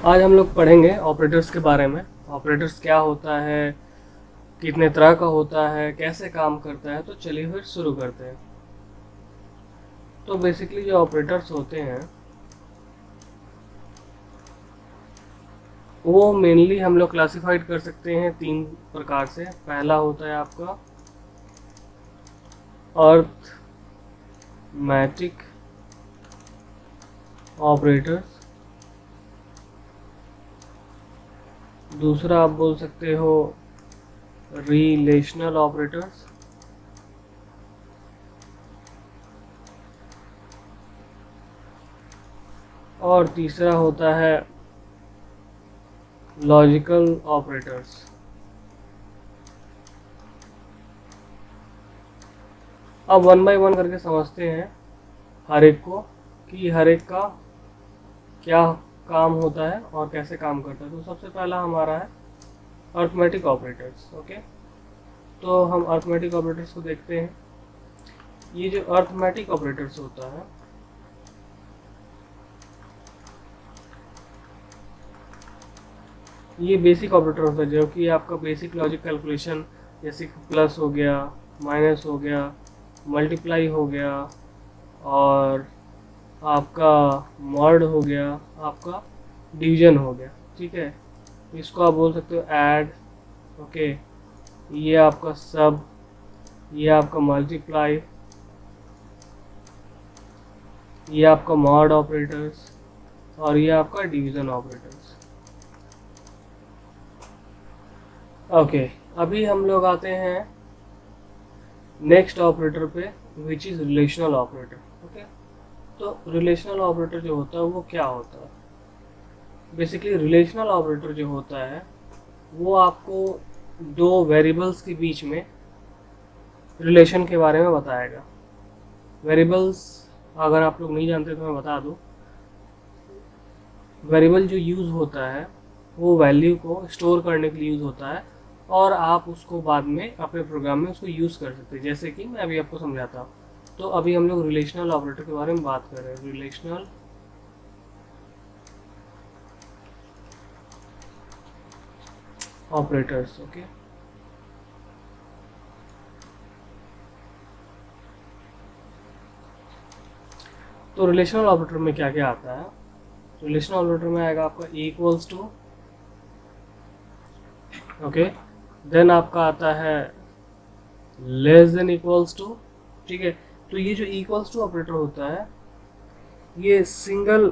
आज हम लोग पढ़ेंगे ऑपरेटर्स के बारे में। ऑपरेटर्स क्या होता है, कितने तरह का होता है, कैसे काम करता है। तो चलिए फिर शुरू करते हैं। तो बेसिकली जो ऑपरेटर्स होते हैं वो मेनली हम लोग क्लासिफाइड कर सकते हैं 3 प्रकार से। पहला होता है आपका अर्थमेटिक ऑपरेटर्स, दूसरा आप बोल सकते हो रिलेशनल ऑपरेटर्स, और तीसरा होता है लॉजिकल ऑपरेटर्स। अब वन बाय वन करके समझते हैं हर एक को कि हर एक का क्या काम होता है और कैसे काम करता है। तो सबसे पहला हमारा है अर्थमेटिक ऑपरेटर्स। ओके, तो हम अर्थमेटिक ऑपरेटर्स को देखते हैं। ये जो अर्थमेटिक ऑपरेटर्स होता है ये बेसिक ऑपरेटर होता है, जो कि आपका बेसिक लॉजिक कैलकुलेशन, जैसे प्लस हो गया, माइनस हो गया, मल्टीप्लाई हो गया, और आपका मॉड हो गया, आपका डिवीजन हो गया। ठीक है, इसको आप बोल सकते हो ऐड। ओके, ये आपका सब, ये आपका मल्टीप्लाई, ये आपका मॉड ऑपरेटर्स, और ये आपका डिवीजन ऑपरेटर्स। ओके, अभी हम लोग आते हैं नेक्स्ट ऑपरेटर पे, which is relational operator. Okay, तो रिलेशनल ऑपरेटर जो होता है वो क्या होता है? बेसिकली रिलेशनल ऑपरेटर जो होता है वो आपको दो वेरिएबल्स के बीच में रिलेशन के बारे में बताएगा। वेरिएबल्स अगर आप लोग नहीं जानते तो मैं बता दूं। वेरिएबल जो यूज़ होता है वो वैल्यू को स्टोर करने के लिए यूज़ होता है, और आप उसको बाद में अपने प्रोग्राम में उसको यूज़ कर सकते हैं, जैसे कि मैं अभी आपको समझाता हूँ। तो अभी हम लोग रिलेशनल ऑपरेटर के बारे में बात कर रहे हैं। Relational operators. ओके, तो रिलेशनल ऑपरेटर में क्या क्या आता है? रिलेशनल ऑपरेटर में आएगा आपका इक्वल्स टू। ओके, देन आपका आता है लेस देन इक्वल्स टू। ठीक है, तो ये जो इक्वल्स टू ऑपरेटर होता है ये सिंगल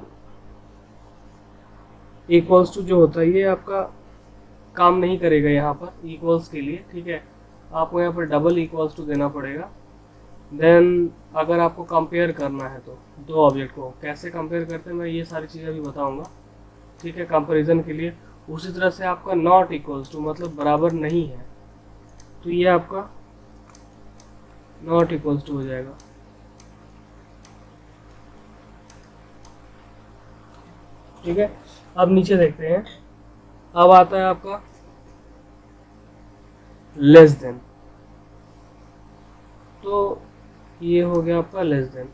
इक्वल्स टू जो होता है ये आपका काम नहीं करेगा यहाँ पर इक्वल्स के लिए। ठीक है, आपको यहाँ पर डबल इक्वल्स टू देना पड़ेगा। देन अगर आपको कंपेयर करना है तो दो ऑब्जेक्ट को कैसे कंपेयर करते हैं मैं ये सारी चीज़ें अभी बताऊंगा। ठीक है, कंपैरिजन के लिए। उसी तरह से आपका नॉट इक्वल्स टू मतलब बराबर नहीं है, तो ये आपका नॉट इक्वल्स टू हो जाएगा। ठीक है, अब नीचे देखते हैं। अब आता है आपका लेस देन। तो ये हो गया आपका लेस देन,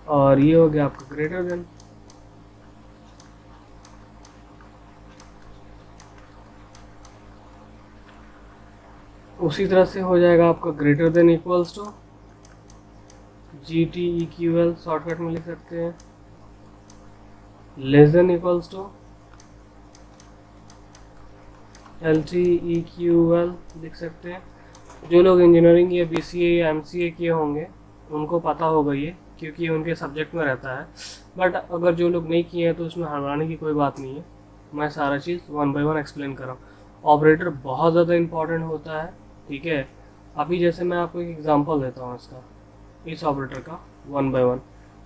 और ये हो गया आपका ग्रेटर देन। उसी तरह से हो जाएगा आपका greater than equals to, GTEQL shortcut में लिख सकते हैं। Less than equals to LTEQL लिख सकते हैं। जो लोग इंजीनियरिंग या BCA या MCA किए होंगे उनको पता होगा ये, क्योंकि ये उनके सब्जेक्ट में रहता है। बट अगर जो लोग नहीं किए हैं तो उसमें हड़बड़ाने की कोई बात नहीं है, मैं सारा चीज़ वन बाय वन एक्सप्लेन कर रहा हूँ। ऑपरेटर बहुत ज़्यादा इंपॉर्टेंट होता है। ठीक है, अभी जैसे मैं आपको एक एग्जांपल देता हूँ इसका, इस ऑपरेटर का वन बाय वन।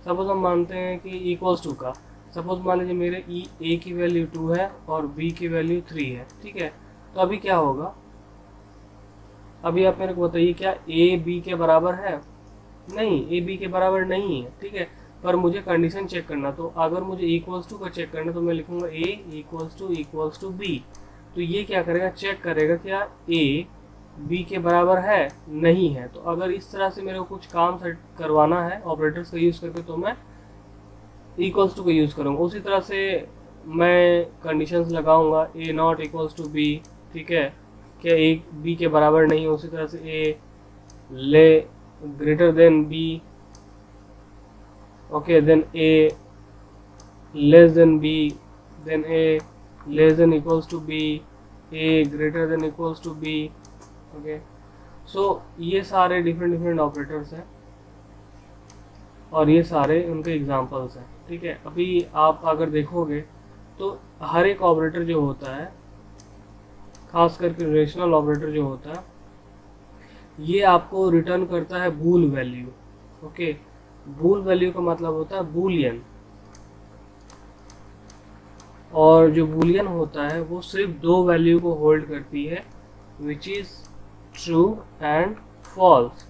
सपोज हम मानते हैं कि इक्वल्स टू का, सपोज मान लीजिए मेरे ए की वैल्यू 2 है और बी की वैल्यू 3 है। ठीक है, तो अभी क्या होगा? अभी आप मेरे को बताइए, क्या ए बी के बराबर है? नहीं, ए बी के बराबर नहीं है। ठीक है, पर मुझे कंडीशन चेक करना, तो अगर मुझे इक्वल्स टू का चेक करना तो मैं लिखूंगा ए इक्वल्स टू बी। तो ये क्या करेगा? चेक करेगा क्या ए बी के बराबर है नहीं है। तो अगर इस तरह से मेरे को कुछ काम सेट करवाना है ऑपरेटर्स का यूज़ करके तो मैं इक्वल्स टू का यूज़ करूँगा। उसी तरह से मैं कंडीशंस लगाऊंगा ए नॉट इक्वल्स टू बी, ठीक है, क्या ए बी के बराबर नहीं है, उसी तरह से ए ले greater than B, okay, then A less than B, then A less than equals to B, A greater than equals to B, okay. So ये सारे डिफरेंट डिफरेंट ऑपरेटर्स हैं और ये सारे उनके एग्जांपल्स हैं, ठीक है। अभी आप अगर देखोगे तो हर एक ऑपरेटर जो होता है, खास करके रिलेशनल ऑपरेटर जो होता है, ये आपको रिटर्न करता है बूल वैल्यू, ओके। बूल वैल्यू का मतलब होता है बूलियन, और जो बूलियन होता है वो सिर्फ दो वैल्यू को होल्ड करती है, which is true and false.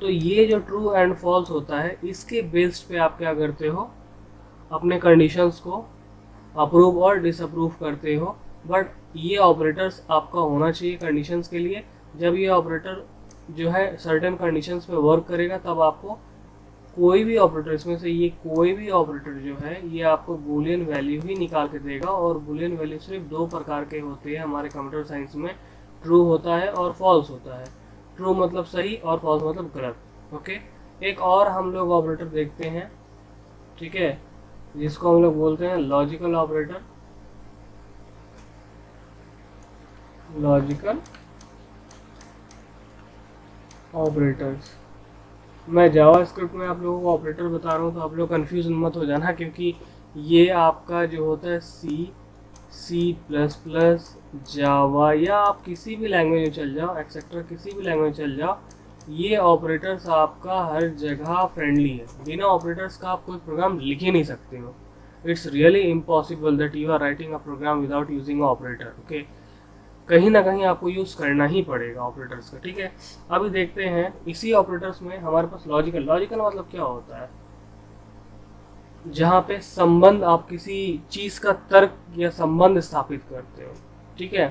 तो ये जो ट्रू एंड फॉल्स होता है, इसके बेस्ड पे आप क्या करते हो, अपने कंडीशंस को अप्रूव और डिसअप्रूव करते हो। बट ये ऑपरेटर्स आपका होना चाहिए कंडीशंस के लिए। जब ये ऑपरेटर जो है सर्टेन कंडीशंस पे वर्क करेगा, तब आपको कोई भी ऑपरेटर, इसमें से ये कोई भी ऑपरेटर जो है ये आपको बूलियन वैल्यू ही निकाल के देगा। और बूलियन वैल्यू सिर्फ दो प्रकार के होते हैं हमारे कंप्यूटर साइंस में, ट्रू होता है और फॉल्स होता है। ट्रू मतलब सही और फॉल्स मतलब गलत, ओके। एक और हम लोग ऑपरेटर देखते हैं, ठीक है, जिसको हम लोग बोलते हैं लॉजिकल ऑपरेटर। लॉजिकल ऑपरेटर्स, मैं जावास्क्रिप्ट में आप लोगों को ऑपरेटर बता रहा हूँ तो आप लोग कंफ्यूज मत हो जाना, क्योंकि ये आपका जो होता है सी प्लस प्लस, जावा, या आप किसी भी लैंग्वेज में चल जाओ, एक्सेट्रा किसी भी लैंग्वेज में चल जाओ, ये ऑपरेटर्स आपका हर जगह फ्रेंडली है। बिना ऑपरेटर्स का आप कोई प्रोग्राम लिख ही नहीं सकते हो। It's really impossible that you are writing a program without using operator, okay. कहीं ना कहीं आपको यूज़ करना ही पड़ेगा ऑपरेटर्स का, ठीक है। अभी देखते हैं इसी ऑपरेटर्स में हमारे पास लॉजिकल मतलब क्या होता है, जहाँ पे संबंध, आप किसी चीज़ का तर्क या संबंध स्थापित करते हो, ठीक है।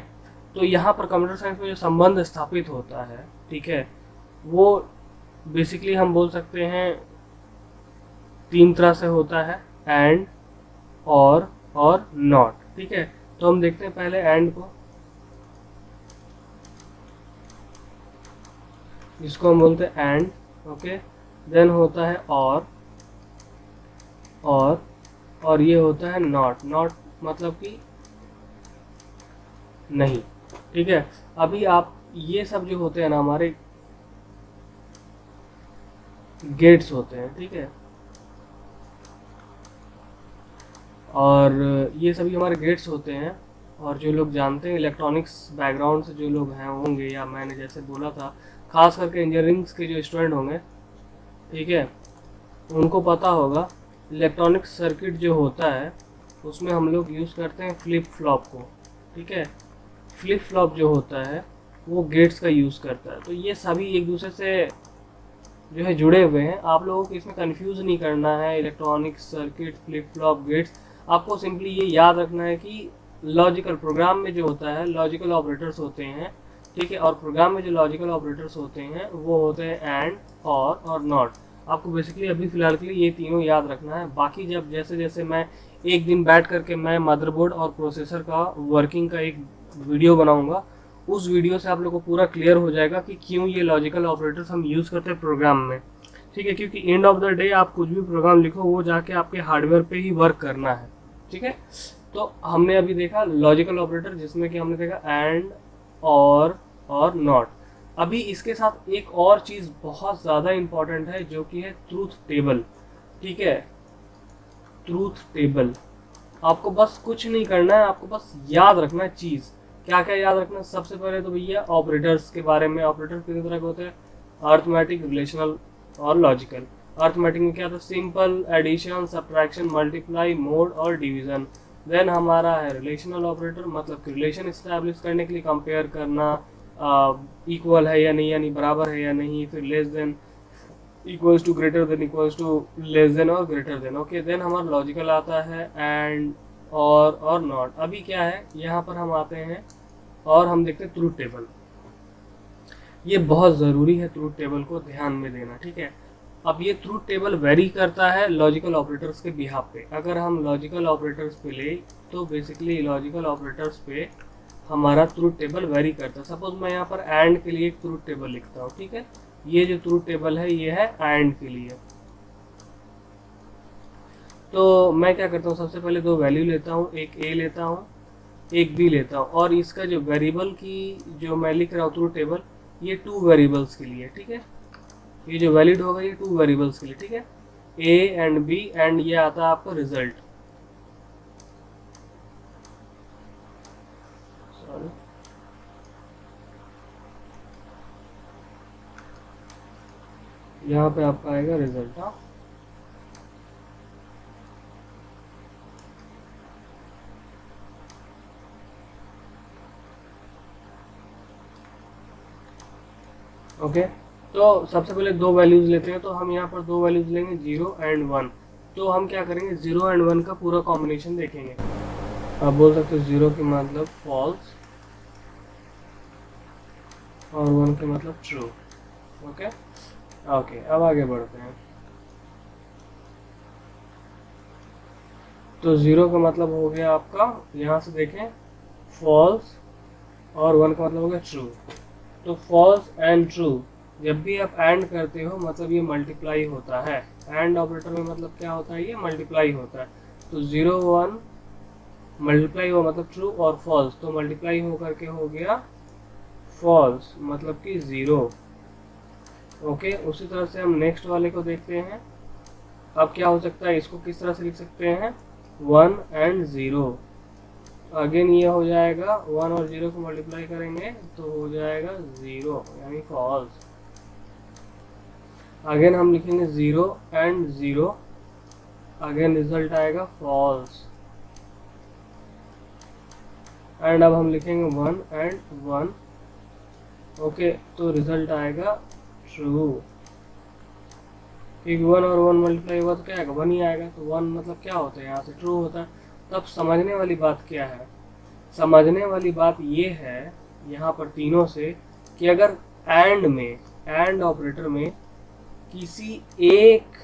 तो यहाँ पर कंप्यूटर साइंस में जो संबंध स्थापित होता है, ठीक है, वो बेसिकली हम बोल सकते हैं तीन तरह से होता है, एंड, और नॉट, ठीक है। तो हम देखते हैं पहले एंड को, जिसको हम बोलते हैं एंड, ओके। देन होता है और ये होता है नॉट मतलब कि नहीं, ठीक है। अभी आप ये सब जो होते हैं ना, हमारे गेट्स होते हैं, ठीक है, और ये सभी हमारे गेट्स होते हैं। और जो लोग जानते हैं इलेक्ट्रॉनिक्स बैकग्राउंड से जो लोग हैं होंगे, या मैंने जैसे बोला था खास करके इंजीनियरिंग्स के जो स्टूडेंट होंगे, ठीक है, उनको पता होगा इलेक्ट्रॉनिक्स सर्किट जो होता है उसमें हम लोग यूज़ करते हैं फ्लिप फ्लॉप को, ठीक है। फ्लिप फ्लॉप जो होता है वो गेट्स का यूज़ करता है। तो ये सभी एक दूसरे से जो है जुड़े हुए हैं। आप लोगों को इसमें कंफ्यूज नहीं करना है, electronic circuit, flip flop, gates. आपको सिंपली ये याद रखना है कि लॉजिकल प्रोग्राम में जो होता है लॉजिकल ऑपरेटर्स होते हैं, ठीक है। और प्रोग्राम में जो लॉजिकल ऑपरेटर्स होते हैं वो होते हैं एंड, और नॉट। आपको बेसिकली अभी फ़िलहाल के लिए ये तीनों याद रखना है। बाकी जब जैसे जैसे मैं एक दिन बैठ करके मैं मदरबोर्ड और प्रोसेसर का वर्किंग का एक वीडियो बनाऊंगा, उस वीडियो से आप लोग को पूरा क्लियर हो जाएगा कि क्यों ये लॉजिकल ऑपरेटर्स हम यूज़ करते हैं प्रोग्राम में, ठीक है। क्योंकि एंड ऑफ द डे आप कुछ भी प्रोग्राम लिखो वो जाके आपके हार्डवेयर पे ही वर्क करना है, ठीक है। तो हमने अभी देखा लॉजिकल ऑपरेटर, जिसमें कि हमने देखा एंड, और नॉट। अभी इसके साथ एक और चीज़ बहुत ज़्यादा इम्पॉर्टेंट है, जो कि है ट्रूथ टेबल, ठीक है। ट्रूथ टेबल आपको बस कुछ नहीं करना है, आपको बस याद रखना है चीज़। क्या क्या याद रखना है? सबसे पहले तो भैया ऑपरेटर्स के बारे में। ऑपरेटर कितने तरह के होते हैं? अर्थमेटिक, रिलेशनल और लॉजिकल। अर्थमेटिक में क्या था? Simple, addition, subtraction, multiply, mod और डिवीजन। देन हमारा है रिलेशनल ऑपरेटर, मतलब कि रिलेशन इस्टेब्लिश करने के लिए कंपेयर करना, इक्वल है या नहीं, यानी बराबर है या नहीं। फिर less than, equals to, greater than, equals to, less than और ग्रेटर देन, ओके। देन हमारा लॉजिकल आता है एंड, और नॉट। अभी क्या है, यहाँ पर हम आते हैं और हम देखते हैं ट्रूथ टेबल। ये बहुत ज़रूरी है ट्रूथ टेबल को ध्यान में देना, ठीक है। अब ये ट्रूथ टेबल वेरी करता है लॉजिकल ऑपरेटर्स के बिहाफ पे। अगर हम लॉजिकल ऑपरेटर्स पे ले तो बेसिकली लॉजिकल ऑपरेटर्स पे हमारा ट्रूथ टेबल वेरी करता है। सपोज मैं यहाँ पर एंड के लिए एक ट्रूथ टेबल लिखता हूँ, ठीक है। ये जो ट्रूथ टेबल है ये है एंड के लिए। तो मैं क्या करता हूँ, सबसे पहले दो वैल्यू लेता हूँ, एक ए लेता हूँ, एक बी लेता हूँ, और इसका जो वेरिएबल की जो मैं लिख रहा हूँ ट्रूथ टेबल, ये 2 वेरिएबल्स के लिए, ठीक है। ये जो वैलिड होगा ये 2 वेरिएबल्स के लिए, ठीक है, ए एंड बी, एंड ये आता है आपका रिजल्ट। सॉरी, यहाँ पे आपका आएगा रिजल्ट। हाँ, ओके। तो सबसे पहले दो वैल्यूज लेते हैं, तो हम यहाँ पर दो वैल्यूज लेंगे 0 एंड 1। तो हम क्या करेंगे, 0 एंड 1 का पूरा कॉम्बिनेशन देखेंगे। आप बोल सकते हो 0 की मतलब फॉल्स और 1 के मतलब ट्रू। ओके ओके, अब आगे बढ़ते हैं। तो 0 का मतलब हो गया आपका, यहाँ से देखें, फॉल्स, और 1 का मतलब हो गया ट्रू। तो फॉल्स एंड ट्रू जब भी आप एंड करते हो मतलब ये मल्टीप्लाई होता है। एंड ऑपरेटर में मतलब क्या होता है, ये मल्टीप्लाई होता है। तो 0 1 मल्टीप्लाई हुआ मतलब ट्रू, और फॉल्स तो मल्टीप्लाई हो करके हो गया फॉल्स, मतलब कि 0। ओके, उसी तरह से हम नेक्स्ट वाले को देखते हैं। अब क्या हो सकता है, इसको किस तरह से लिख सकते हैं, 1 एंड 0। अगेन ये हो जाएगा 1 और 0 को मल्टीप्लाई करेंगे तो हो जाएगा 0 यानी फॉल्स। अगेन हम लिखेंगे 0 एंड 0, अगेन रिजल्ट आएगा फॉल्स। एंड अब हम लिखेंगे 1 एंड 1, ओके, तो रिजल्ट आएगा ट्रू। क्योंकि 1 और 1 मल्टीप्लाई हुआ तो क्या आएगा, 1 ही आएगा। तो 1 मतलब क्या होता है, यहाँ से ट्रू होता है। तब समझने वाली बात क्या है, समझने वाली बात ये है यहाँ पर तीनों से कि अगर एंड में, एंड ऑपरेटर में किसी एक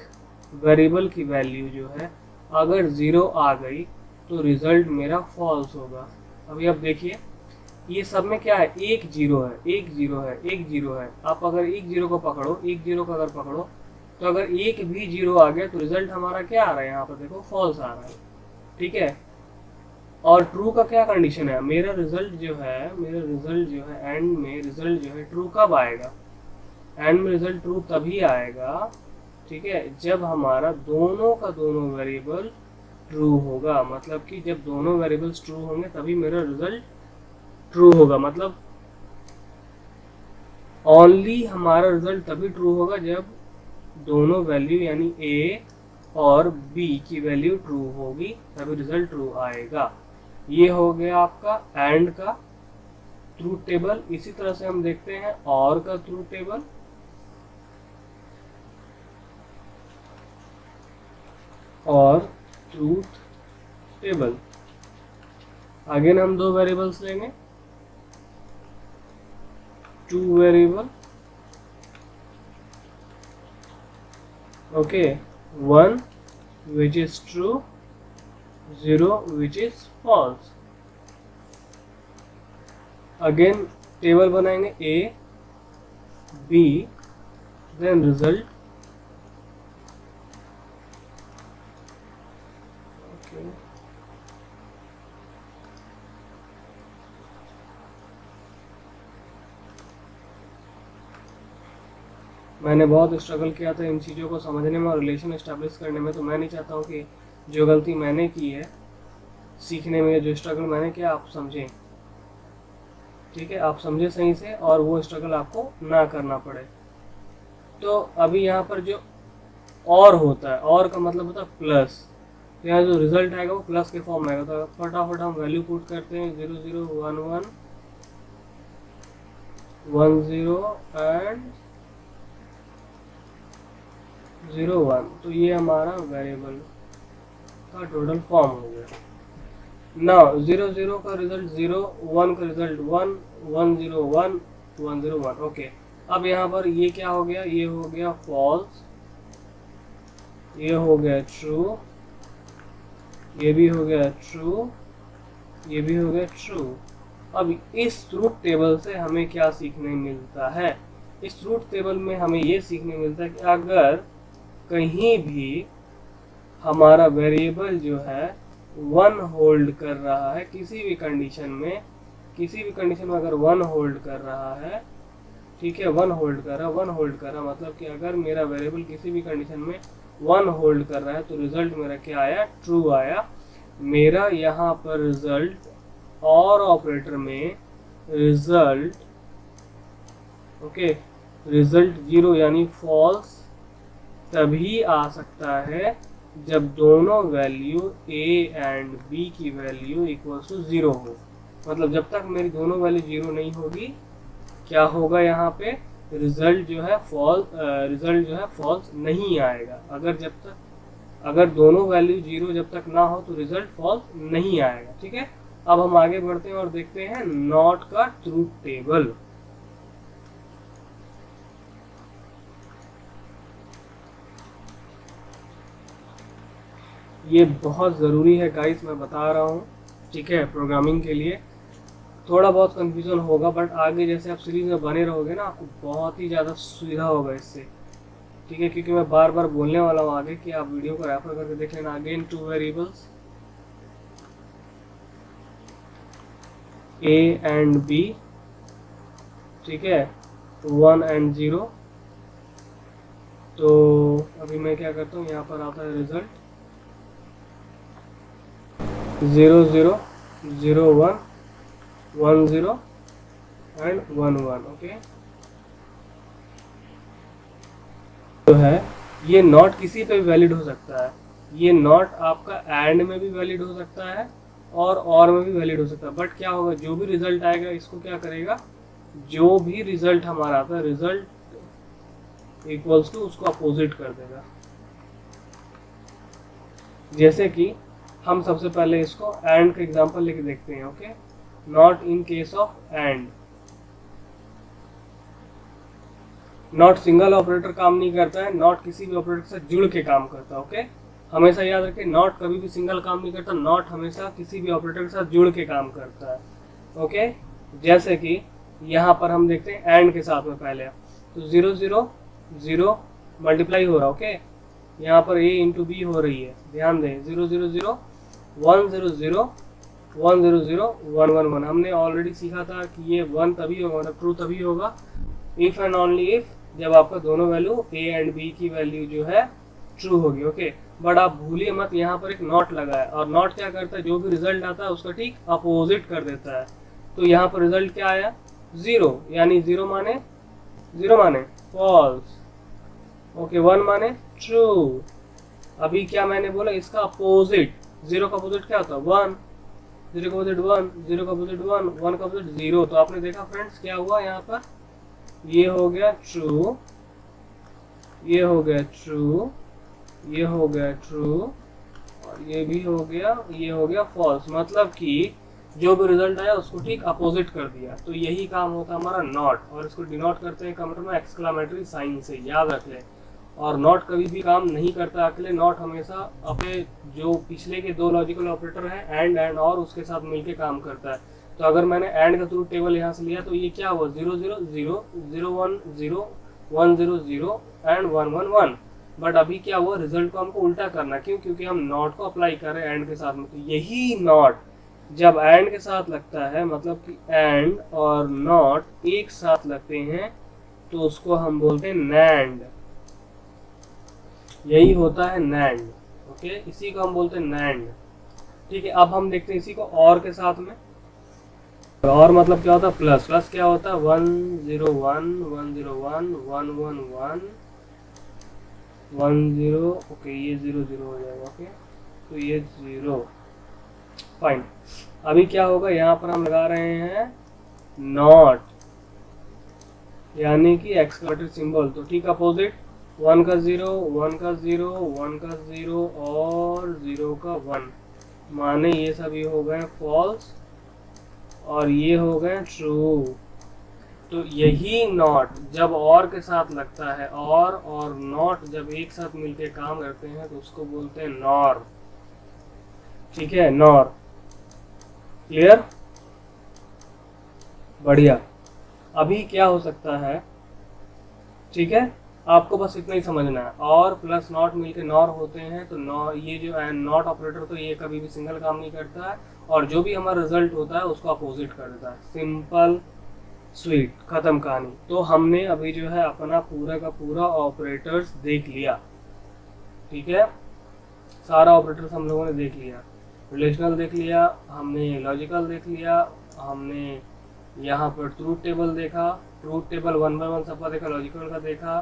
वेरिएबल की वैल्यू जो है अगर 0 आ गई तो रिजल्ट मेरा फॉल्स होगा। अभी आप देखिए ये सब में क्या है, एक 0 है, एक 0 है, एक 0 है। आप अगर एक 0 को पकड़ो, एक 0 को अगर पकड़ो, तो अगर एक भी 0 आ गया तो रिजल्ट हमारा क्या आ रहा है, यहाँ पर देखो फॉल्स आ रहा है, ठीक है। और ट्रू का क्या कंडीशन है, मेरा रिजल्ट जो है, मेरा रिजल्ट जो है एंड में रिजल्ट जो है ट्रू कब आएगा, एंड में रिजल्ट ट्रू तभी आएगा, ठीक है, जब हमारा दोनों का दोनों वेरिएबल ट्रू होगा। मतलब कि जब दोनों वेरिएबल्स ट्रू होंगे तभी मेरा रिजल्ट ट्रू होगा। मतलब ओनली हमारा रिजल्ट तभी ट्रू होगा जब दोनों वैल्यू यानी ए और बी की वैल्यू ट्रू होगी, तभी रिजल्ट ट्रू आएगा। ये हो गया आपका एंड का ट्रूथ टेबल। इसी तरह से हम देखते हैं और का ट्रूथ टेबल। और ट्रूथ टेबल अगेन हम दो वेरिएबल्स लेंगे, 2 variable, okay, 1 which is true, 0 which is false। Again table बनाएंगे A B then result, okay, मैंने बहुत स्ट्रगल किया था इन चीज़ों को समझने में और रिलेशन एस्टेब्लिश करने में। तो मैं नहीं चाहता हूँ कि जो गलती मैंने की है सीखने में, जो स्ट्रगल मैंने किया आप समझें, ठीक है, आप समझे सही से और वो स्ट्रगल आपको ना करना पड़े। तो अभी यहाँ पर जो और होता है, और का मतलब होता है प्लस, तो यहाँ जो रिजल्ट आएगा वो प्लस के फॉर्म में आएगा। तो फटाफट हम वैल्यू पुट करते हैं, 0 0 1 1 1 0 एंड 0 1। तो ये हमारा वेरिएबल का टोटल फॉर्म हो गया। नाउ 0 0 का रिजल्ट 0, 1 का रिजल्ट 1 1 0 1 1 0 1, ओके। अब यहाँ पर ये क्या हो गया, ये हो गया फॉल्स, ये हो गया ट्रू, ये भी हो गया ट्रू, ये भी हो गया ट्रू। अब इस ट्रूथ टेबल से हमें क्या सीखने मिलता है, इस ट्रूथ टेबल में हमें ये सीखने मिलता है कि अगर कहीं भी हमारा वेरिएबल जो है 1 होल्ड कर रहा है किसी भी कंडीशन में, किसी भी कंडीशन में अगर 1 होल्ड कर रहा है, ठीक है, 1 होल्ड कर रहा है, 1 होल्ड कर रहा है, मतलब कि अगर मेरा वेरिएबल किसी भी कंडीशन में 1 होल्ड कर रहा है तो रिजल्ट मेरा क्या आया, ट्रू आया। मेरा यहाँ पर रिजल्ट और ऑपरेटर में रिजल्ट, ओके, रिजल्ट 0 यानी फॉल्स तभी आ सकता है जब दोनों वैल्यू a एंड b की वैल्यू इक्वल्स टू 0 हो। मतलब जब तक मेरी दोनों वैल्यू 0 नहीं होगी, क्या होगा यहाँ पे, रिजल्ट जो है फॉल्स नहीं आएगा। अगर दोनों वैल्यू 0 जब तक ना हो तो रिजल्ट फॉल्स नहीं आएगा। ठीक है, अब हम आगे बढ़ते हैं और देखते हैं नॉट का ट्रूथ टेबल। ये बहुत ज़रूरी है गाइस, मैं बता रहा हूँ, ठीक है, प्रोग्रामिंग के लिए। थोड़ा बहुत कंफ्यूजन होगा बट आगे जैसे आप सीरीज में बने रहोगे ना, आपको बहुत ही ज़्यादा सुविधा होगा इससे, ठीक है, क्योंकि मैं बार बार बोलने वाला हूँ आगे कि आप वीडियो को रेफर करके देख लेना। Again 2 variables a and b, ठीक है, 1 एंड 0। तो अभी मैं क्या करता हूँ, यहाँ पर आता है रिजल्ट 0 0 0 1 1 0 एंड 1 1, ओके। जो है ये नॉट किसी पे भी वैलिड हो सकता है, ये नॉट आपका एंड में भी वैलिड हो सकता है और में भी वैलिड हो सकता है। बट क्या होगा, जो भी रिजल्ट आएगा इसको क्या करेगा, जो भी रिजल्ट हमारा आता है रिजल्ट इक्वल्स टू उसको अपोजिट कर देगा। जैसे कि हम सबसे पहले इसको एंड का एग्जांपल लेके देखते हैं, okay. Not in case of and, not single operator काम नहीं करता है, नॉट किसी भी ऑपरेटर से जुड़ के काम करता है, ओके। हमेशा याद रखें, नॉट कभी भी सिंगल काम नहीं करता, नॉट हमेशा किसी भी ऑपरेटर के साथ जुड़ के काम करता है, ओके। जैसे कि यहाँ पर हम देखते हैं एंड के साथ में पहले तो 0 0 0 मल्टीप्लाई हो रहा है, ओके। यहाँ पर a इंटू बी हो रही है, ध्यान दें, 0 0 0 1 0 0 1 0 0 1 1 1। हमने ऑलरेडी सीखा था कि ये 1 तभी होगा, मतलब ट्रू तभी होगा इफ एंड ओनली इफ जब आपका दोनों वैल्यू a एंड b की वैल्यू जो है ट्रू होगी, ओके। बट आप भूलिए मत, यहाँ पर एक नॉट लगा है और नॉट क्या करता है, जो भी रिजल्ट आता है उसका ठीक अपोजिट कर देता है। तो यहाँ पर रिजल्ट क्या आया, 0, यानी 0 माने फॉल्स, ओके, 1 माने ट्रू। अभी क्या मैंने बोला, इसका अपोजिट, 0 का अपोजिट क्या होता है 1, 0 का अपोजिट 1, 0 का अपोजिट 1, 1 का अपोजिट 0। तो आपने देखा फ्रेंड्स क्या हुआ, यहाँ पर ये हो गया ट्रू, ये हो गया ट्रू, ये हो गया ट्रू और ये भी हो गया, ये हो गया फॉल्स। मतलब कि जो भी रिजल्ट आया उसको ठीक अपोजिट कर दिया। तो यही काम होता है हमारा नॉट, और इसको डिनोट करते हैं कंप्यूटर में एक्सक्लामेटरी साइन से, याद रख लें। और नॉट कभी भी काम नहीं करता अकेले, नॉट हमेशा अपने जो पिछले के 2 लॉजिकल ऑपरेटर हैं एंड और उसके साथ मिलके काम करता है। तो अगर मैंने एंड का ट्रूथ टेबल यहाँ से लिया तो ये क्या हुआ, 0 0 0 0 1 0 1 0 0 एंड 1 1 1। बट अभी क्या हुआ, रिजल्ट को हमको उल्टा करना, क्यों, क्योंकि हम नॉट को अप्लाई कर रहे हैं एंड के साथ में। तो यही नॉट जब एंड के साथ लगता है, मतलब कि एंड और नॉट एक साथ लगते हैं, तो उसको हम बोलते हैं नैंड। यही होता है नैंड, ओके, इसी को हम बोलते हैं नैंड। ठीक है, अब हम देखते हैं इसी को और के साथ में। और मतलब क्या होता है, प्लस, प्लस क्या होता है 1 0 1 1 0 1 1 1 1 1 0, ओके, ये 0 0 हो जाएगा, ओके। तो ये 0, फाइन। अभी क्या होगा, यहाँ पर हम लगा रहे हैं नॉट, यानी कि एक्सक्लेमेटरी सिंबल। तो ठीक अपोजिट, 1 का 0 1 का 0 1 का 0 और 0 का 1, माने ये सभी हो गए फॉल्स और ये हो गए ट्रू। तो यही नॉट जब और के साथ लगता है, और नॉट जब एक साथ मिलके काम करते हैं तो उसको बोलते हैं नॉर। ठीक है, नॉर। क्लियर? बढ़िया। अभी क्या हो सकता है, ठीक है, आपको बस इतना ही समझना है, और प्लस नॉट मिलके नॉर होते हैं तो ये जो नॉट ऑपरेटर तो ये कभी भी सिंगल काम नहीं करता है, और जो भी हमारा रिजल्ट होता है उसको अपोजिट कर देता है। सिंपल स्वीट, खत्म कहानी। तो हमने अभी जो है अपना पूरा का पूरा ऑपरेटर्स देख लिया। ठीक है, सारा ऑपरेटर्स हम लोगों ने देख लिया। रिलेशनल देख लिया हमने, लॉजिकल देख लिया हमने, यहाँ पर ट्रूथ टेबल देखा, ट्रूथ टेबल 1 बाय 1 सबका देखा, लॉजिकल का देखा।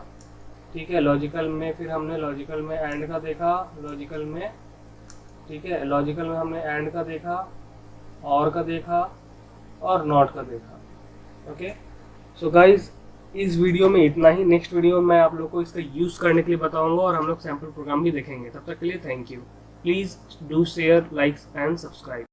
ठीक है, लॉजिकल में फिर हमने लॉजिकल में एंड का देखा, लॉजिकल में, ठीक है, लॉजिकल में हमने एंड का देखा, और का देखा, और नॉट का देखा। ओके, सो गाइज इस वीडियो में इतना ही। नेक्स्ट वीडियो में मैं आप लोग को इसका यूज़ करने के लिए बताऊंगा, और हम लोग सैम्पल प्रोग्राम भी देखेंगे। तब तक के लिए thank you. Please do share, likes and subscribe.